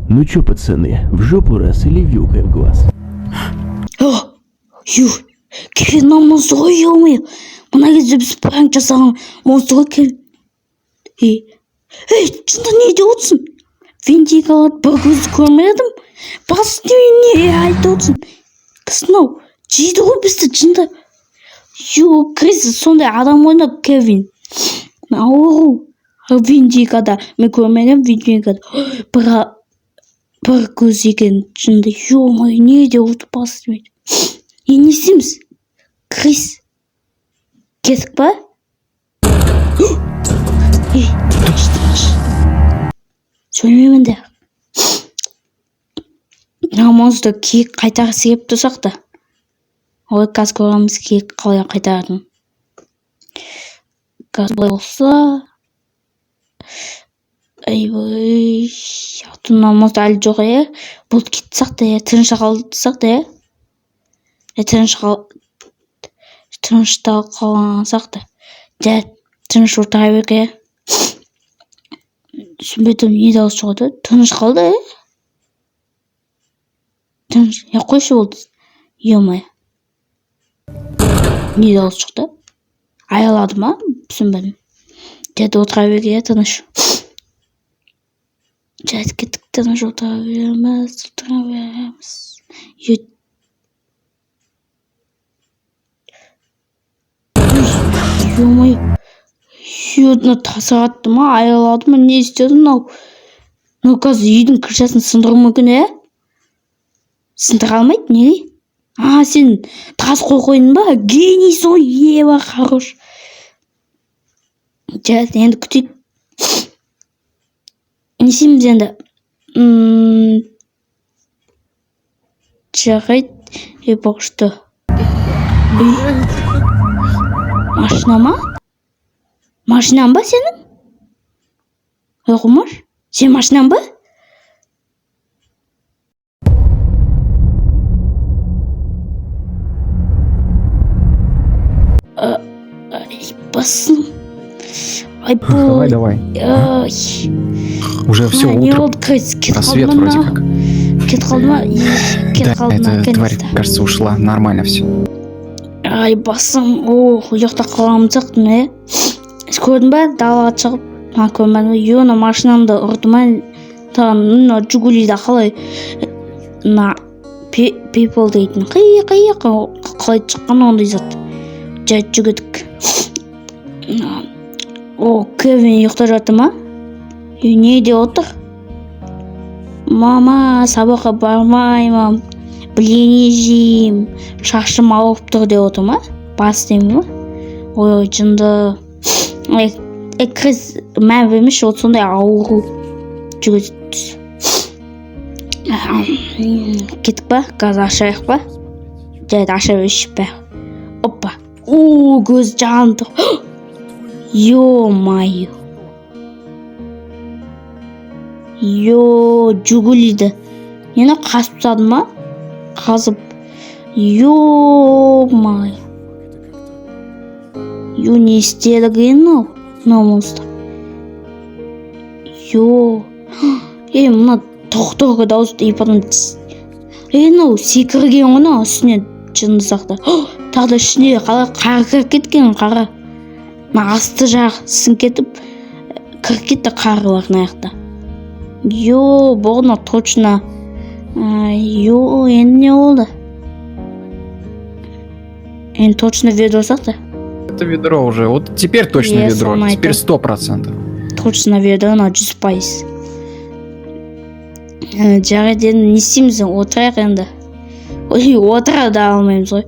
Ну чё, пацаны, в жопу раз или вилкой в глаз? Кевин монстр ғой, ё-моё. Мына кезде біз пранк жасаған монстр ғой, Кевин. Шында не деп отырсың? Винтик алады, бір көзді көрмедім. Басты не айтып отырсың? Кісінау, жейді ғой бізді, жында. Крис сондай адам ойнап, Кевин. Ауру. Винтикада, мен көрмеген Винтикада. Бір көз екен, жында. Ё-моё, не деп отыр басты мейді. Не істейміз? Крис, кеттік па? Сөйлемеймін де. Монстр кек қайтарғысы келіп тұрсақ та. Ой, қазір көреміз кек қалай қайтардың. Қазір болса... Айбой... Артына монстр әлі жоқ, Бұл кетсақ та, тыныша қалдысақ та, Тынышта қалғансақ та. Тыныш отыра берек, Сүмбетім не дауыс шығады? Тыныш қалды, Тыныш. Қойшы болды. Ё-моё. Не дауыс шықты? Аялады ма? Сүмбетім. Отыра берек, тыныш. Кеттік, тыныш отыра береміз. Ё-моё. Үйдің тасыратты ма, аялады ма, не істеді мынау? Қазір үйдің крышасын сындыру мүмкін, Сындыра алмайды, не? Сен тас қойдың ба? Генийсің ғой, ева, хорош. Енді күтейік. Не істейміз енді? Жарайды, боқшты. Машина ма? Машинан ба сенің? Ғұмар, сен машинан ба? Басым. Давай. Уже все утро. Рассвет вроде как. Да, эта тварь, кажется, ушла. Нормально все. Басым. Ұйықта қаламызақ, не? Көрдің ба? Далаға шығып. Көрмәді. Ена машинамды ұрдымай. Жигулида қалай? People дейтін. Қалай шыққан ондай зат. Жүгедік. Кевин ұйықта жатты ма? Не де отыр? Мама, сабаққа бармаймын. Білені жейм. Шашым ауып тұр де отыр ма? Бас деймі ма? Ой, жынды. Крис мән бермеш, сондай ауру жүгедік. Кеттік па? Қазір ашайық па? Жайды аша бершіп па? Оппа. Көз жанды. Ё-майо. Жүгілейді. Нені қасып тады ма? Қазып. Ё-майо. Не істеді қиын монстр. Мына тоқтығы дауысты епадан. Секірген ғына үстіне жынды сақты. Тағда ішіне қара кір кеткен қара. Асты жағы сін кетіп, кір кетті қарылардың аяқта. Бұғына точно. Енді не олды? Енді точно ведро сақты? Это ведро уже. Вот теперь точно ведро. Теперь 100%. Точно ведро, 100%. Жарайды, не істейміз? Отырайық енді. Отыра да алмаймыз ғой.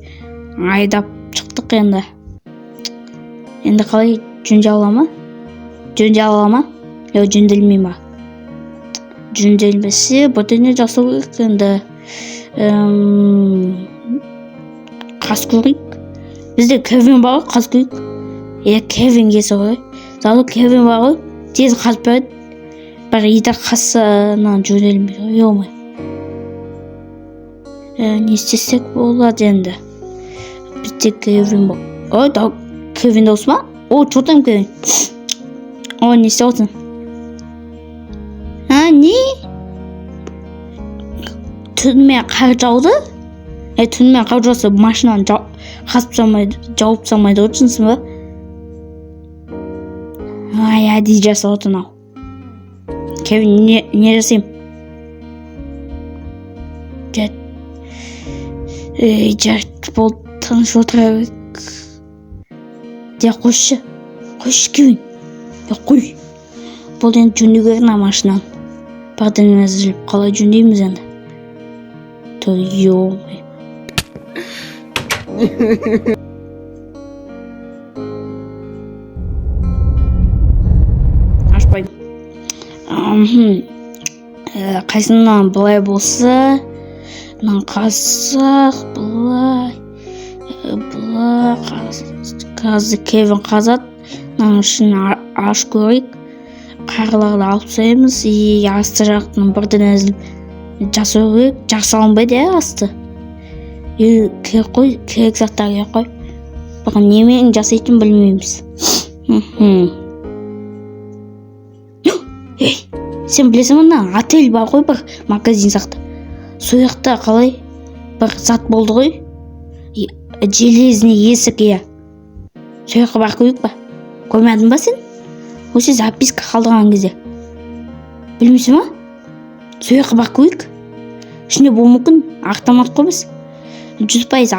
Айдап шықтық енді. Енді қалай жөнде ала ма? Жөнделмей ма? Жөнделмесе, бұтыне жасау керек енді. Қас көрейік. Бізде Кевин бар ғой, қас көрейік. Кевин кесі ғой. Залы Кевин бар ғой. Тез қас бәрді. Бір еді қасынан жөнделмей ғой. Ё-май. Не істесек болады енді. Бізде Кевин бар. Кевин дауыс ма? Чотам Кевин. Не істеп отырсың? Не? түнімен қар жауды. Түнімен қар жауса машинаны қасып салмайды, жауып салмайды ғой, түсінсің ба? Ай, әдейі жасап отыр ау. Кевин, не жасаймын? Жарты болды, тыныш отыра берейік. Қойшы Кевин. Қой. Бұл енді жөндеу керек машинаны. Бірден әзірлеп қалай жөндейміз енді? Ё-моё. Ашпаймын. Қайсынан былай болса, мынаны қазақ, былай, қазір Кевин қазады. Мынаның ішін аш көрейік. Қарларды алып тастаймыз. Асты жақтың бірден әзіліп жасау керек. Жасалынбайды, асты. Керек қой, керек заттар керек қой. Бірақ немен жасайтын білмейміз. Сен білесің мына отель бар ғой, бір магазин сияқты. Сол жақта қалай бір зат болды ғой. Железный есік, сол жаққа барып көрейік па? Көрмедің ба сен? Осы записка қалдырған кезде. Білмейсің ба? Сол жаққа барып көрейік. Ішінде болуы мүмкін, автомат қой біз. 100%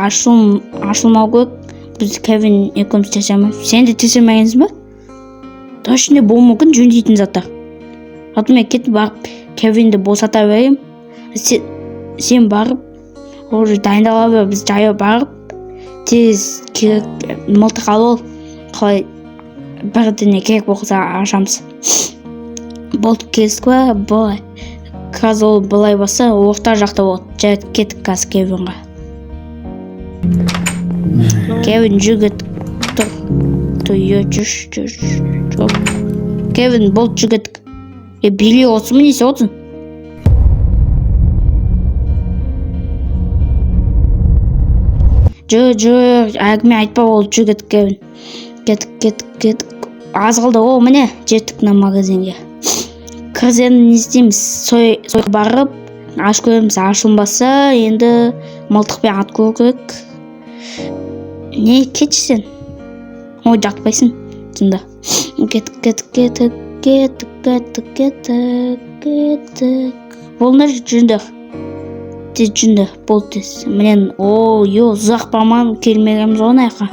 ашылмау керек. Біз Кевин екеуміз тексермейміз. Сен де тексермегенсің ба? Ішінде болуы мүмкін жөндейтін заттар. Мен кетіп барып Кевинді босата берейін. Сен барып, уже дайындала бер, біз жаяу барып, тез керек мылтық алып, қалай бірдеңе керек болса ашамыз. Болды, келістік па? Былай. Қазір ол былай болса, орта жақта болды. Жай кеттік қазір Кевинға. Кевин жүгіт тұр. Кевин болды, жүгіт. Билей отсын, несі отсын? Жүр, әңгіме айтпа, ол жүгіт Кевин. Кеттік. Аз қалды, міне, жеттік на магазинге. Кірзен не істейміз? Сой барып, аш көреміз, ашылмаса, енді мылтықпен ат көру керек. Не, кетші сен? Ой, жақпайсың, жында. Кеттік. Болындар жүндір. Болды. Менен, ұзақ баман келмегеміз оны айқа.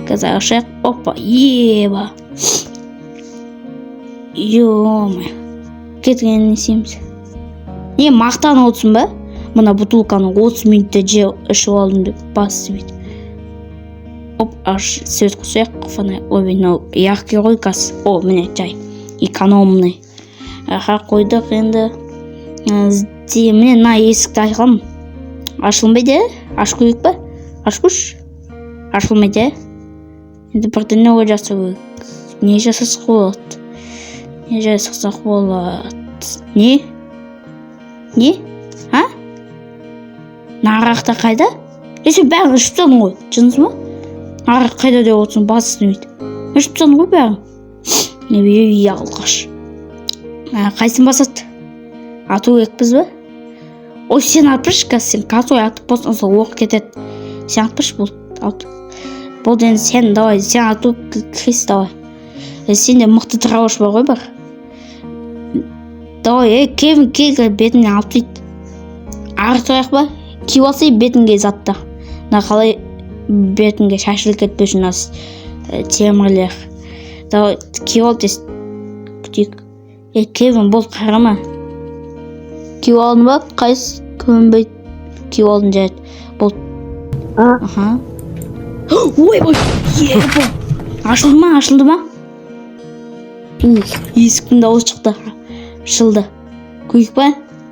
Қазір ашайық. Опа, еба. Ё-май. Кеткен несеміз. Не, мақтан отсын ба? Мұна бутылканы 30 минутта ішіп алдым деп басы бейді. Аш сөз қосайық. Яқы қой қас. Міне, жай. Экономный. Қойдық енді. Міне, на есікті айқам. Ашылмайды, аш көрейік па? Аш көш? Ашылмайды. Енді бірден ой жасау керек. Не жасасақ болады? Не? Нарақта қайда? Сен бәрін ішіп тадың ғой, жынсың ба? Нарақ қайда деп отырсың, басын өйді. Ішіп тадың ғой бәрін. Алғаш. Қайсын басады? Ату екпіз ба? Сен атпыш, сен қатой атып болсын, сол оқ кетеді. Сен атпыш болды. Болды енді сен давай, сен ату крис давай. Сенде мықты тырауыш бар ғой бар. Давай, Кевин кегі бетіне алып дейді. Ары тұрайық ба? Киіп алсай бетінге затты. Қалай бетінге шашылып кетпешін аз темірлер. Давай, киіп ал тез күтейік. Кевин бол қарама. Киіп алдың ба? Қайсы көнбейді. Киіп алдың жайды. Бол. Ой, ашылды ма? Есіктің дауыс шықты. Шылды. Көйік ба?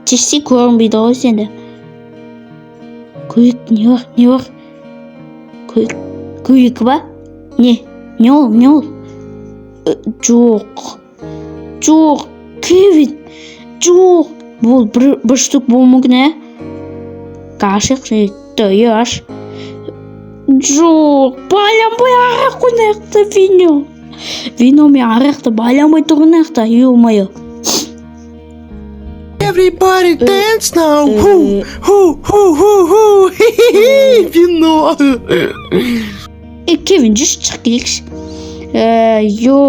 Тешсе көрінбейді ғой сенде. Көйік, не бар? Көйік ба? Не ол? Жоқ, Кевин, жоқ. Бұл бір штук бол мүмкін, Қашық, аш. Жоқ, байланбай арақ қойнаяқта вино. Вино мен арақта байланбай тұрғынаяқта, ё-майо. Everybody dance now. Ху. Вино. Кевин жүз шығып келейікші.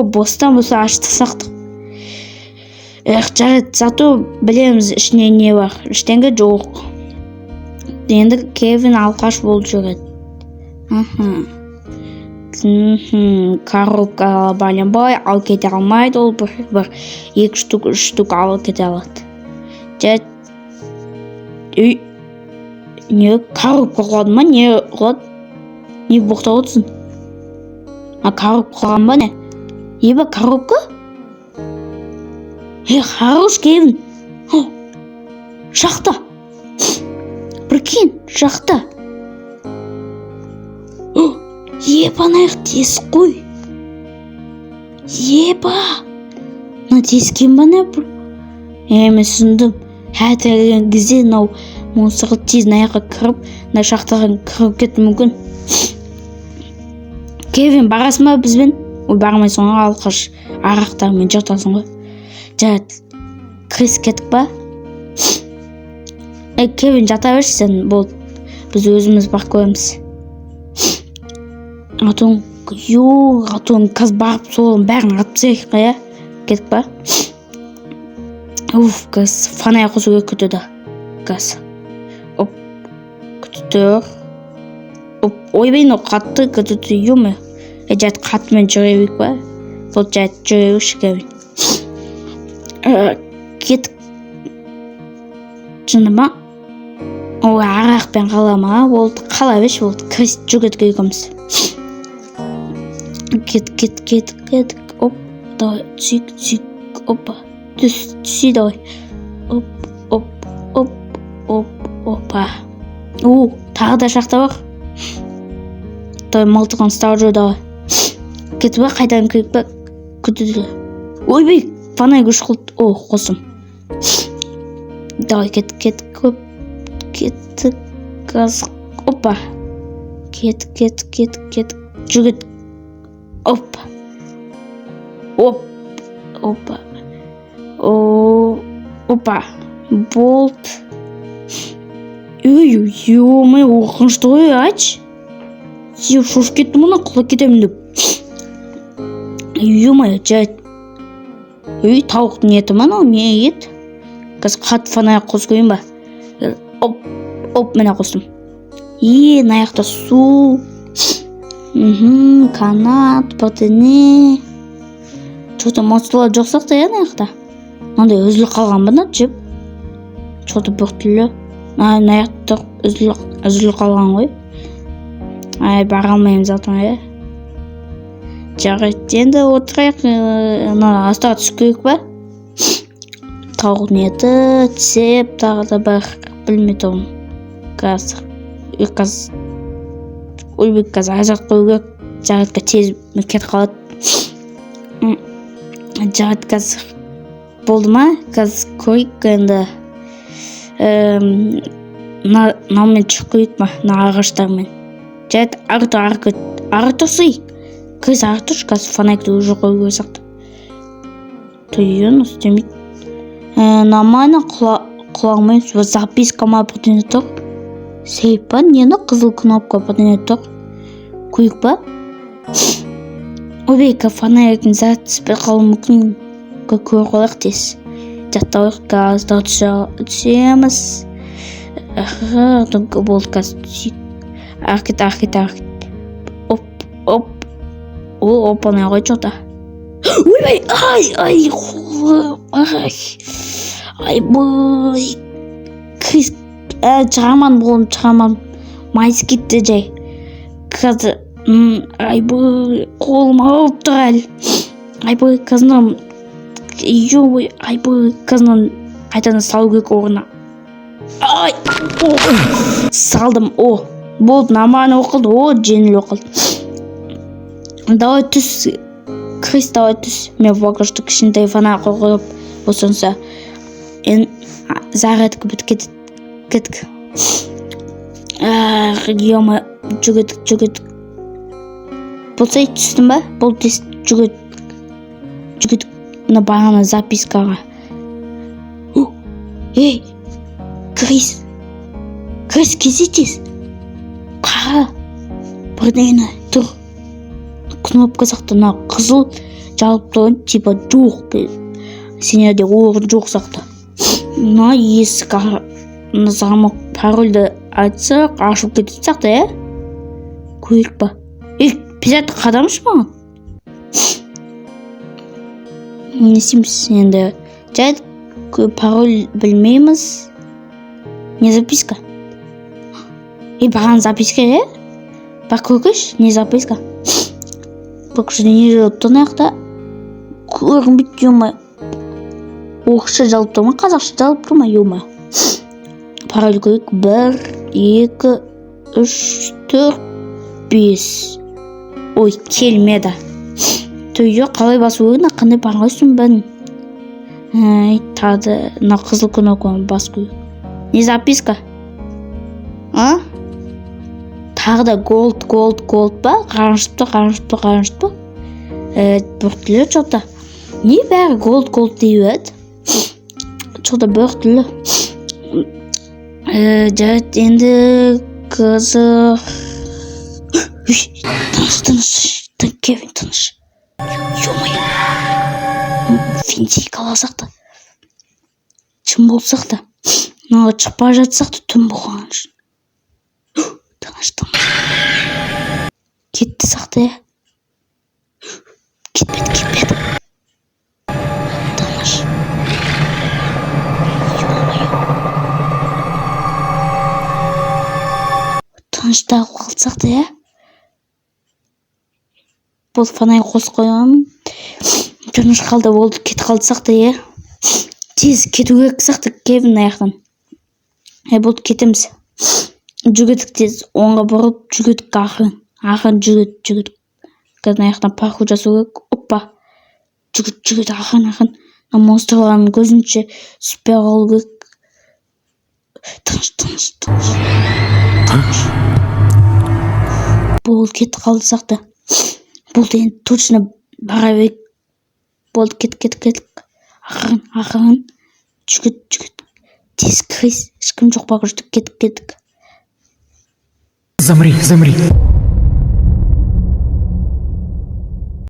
Бостан болса аштықсақтық. Жарайды, зато білеміз ішіне не бар. Іштеңгі жоқ. Енді Кевин алқаш болып жүреді. Коробкаға байланбай ал кете алмайды, ол бір 2 штук 3 штук алып кете алады. Не коробка құлады ма, не құлады? Не боқтап отырсың? Коробка құлған ба не? Еба коробка? Хорош Кевин. Шахта. Прикинь, шахта. Ебанайық тесік қой. Еба. Тескен ба не? Мен түсіндім. Әтелген кезде монсырғы тез наяққа кіріп, шахтаға кіріп кетті мүмкін. Кевин, барасың ба бізбен? Бармайсың ғой, алқаш арақтармен жыртасың ғой. Жарайды, Крис кеттік ба? Кевин, жата берші сен, болды. Біз өзіміз бар көреміз. Атон қаз барып солын бәрін атып сейік қая. Кеттік ба? Қыз фанай қосуға күтеді. Қыз. Күтітір. Ойбейін о қатты күтіті юмы. Жайт қатымен жүрейік ба? Бұл жайт жүрейік Кевин. Кеттік. Жыны ма? Арақпен қалама. Болды, қала беш болды. Крис жүгетке екіміз. Кеттік. Оп, давай, түсік. Опа. Түсі давай. Опа. Тағы да шақта бар. Давай, малтыған стар жой давай. Кетті ба, қайдан кіріп ба? Күтіді. Ойбей, фанай күш қылды. Қосым. Давай, кеттік. Кеттік. Газ. Опа. Кеттік. Жүгет. Опа. Опа. Болт. Ой, оқынышты ғой, ач. Шош кетті мұна, құлап кетемін деп. Жайт. Тауықтың еті мұна, не ет? Қыз қат фанай қос көйін ба? Міне қостым. Наяқта су. Канат, патыне. Что-то монстралар жоқ сақты наяқта. Мынандай үзіліп қалған бұна, жеп. Что-то бүқтілі. Наяқта үзіліп қалған ғой. Бара алмаймыз атын, Жарайды, енді отырайық. Астаға түсіп көрейік ба? Тауықтың еті, тсеп, тағы да бар. Білмей тұрмын. Қазір азат қойға жаратқа тез кет қалады. Жарат қазір болды ма? Қазір көрейік енді. Наумен шығып көрейік ма? Ағаштармен. Жарат ары тұрсый. Крис ары тұрш, қазір фанайкті уже қойға сақты. Түйін, үстемейді. Нормально құлағымен записка ма бірден тұр. Сейп па? Нені қызыл кнопка бірден тұр. Көйік па? Ойбейка фанайктың записпе қалу мүмкін көріп олық дес. Жаттауық газда түсеміз. Болды газ түсейік. Аркет. Опаны ағай жоқта. Ойбай, бой. Крис, шығаман. Майыз кетті жай. Қазір, бой, қолым ауып тұр әлі. Бой, қазынан, қазынан қайтаны салу керек орына. Салдым, болды, нормально оқылды, жеңіл оқылды. Давай түс, Крис, давай түс. Мен вагажды кішінтай фана қойып осынса. Зарядка біт кеттік. Ема, жүгедік. Болсай түстім ба? Бол тез жүгедік. Бағана запискаға. Ей, Крис, кездесіз. Қара, бірдеңе тұр. Кнопка сақты, на қызыл жалып тұрын, типа жоқ. Сенерде орын жоқ сақты. На есік замок парольді айтсақ, ашып кетіп сақты, көрік ба? Пизат қадамыш маған? Не істейміз енді? Жайды пароль білмейміз. Не записка? Баған записка, Бақ көркіш, не записка? Бақшы не жалып тұрнаяқта? Көрінбейді, ема. Оқшы жалып тұрма, қазақша жалып тұрма, ема. Пароль көрік 1, 2, 3, 4, 5. Ой, келмеді. Түйе қалай басу көрін, қандай пароль өстім бән? Тады, на қызыл кнопканы бас көрік. Не записка? Тағы да голд ба? Қарыншып ба? Бөртілі жоқта. Не бәрі голд дейі өт? Жоқта бөртілі. Жайт енді қызық. Тыныш. Кевин, тыныш. Ё-май. Винтик аласақ та. Чым болсақ та. Нағы шықпа жатсақ та түн болған үшін. Тыныш. Кетті сақты, Кетпеді. Тыныш. Тыныштағы қалсақ та, Бұл фонарь қос қойған. Тыныш қалды болды, кет қалдысақ та, Тез кету керек сақты, Кевин аяқтан. Болды кетеміз. Жүгедік тез, оңға бұрып, жүгедік ақырын жүгедік. Қазын аяқтан паркур жасу керек. Оппа. Жүгедік ақырын. Монстрлардың көзінше сүпер алу керек. Тыныш. Болды кетті қалды сақты. Болды енді точно бара бек. Болды кет. Ақырын. Жүгедік. Тез Крис, ешкім жоқ бағы жүрдік, кеттік. Замри.